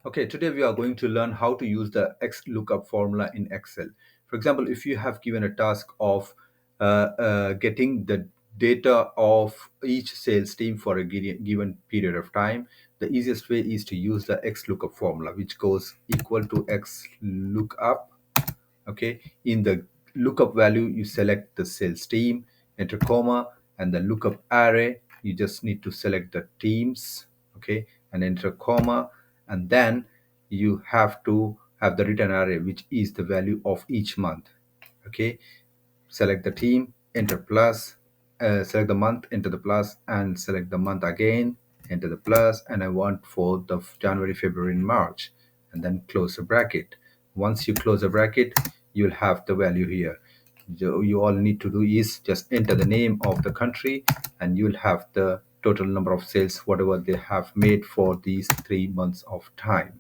Okay, today we are going to learn how to use the XLOOKUP formula in Excel. For example, if you have given a task of getting the data of each sales team for a given period of time, the easiest way is to use the XLOOKUP formula, which goes equal to XLOOKUP. Okay, in the lookup value, you select the sales team, enter comma, and the lookup array, you just need to select the teams, okay, and enter comma, and then you have to have the return array, which is the value of each month. Okay, select the team, enter plus, select the month, enter the plus, and select the month again, enter the plus, and I want for the January, February, and March, and then close the bracket. Once you close the bracket, you'll have the value here. So you all need to do is just enter the name of the country, and you'll have the total number of sales whatever they have made for these 3 months of time.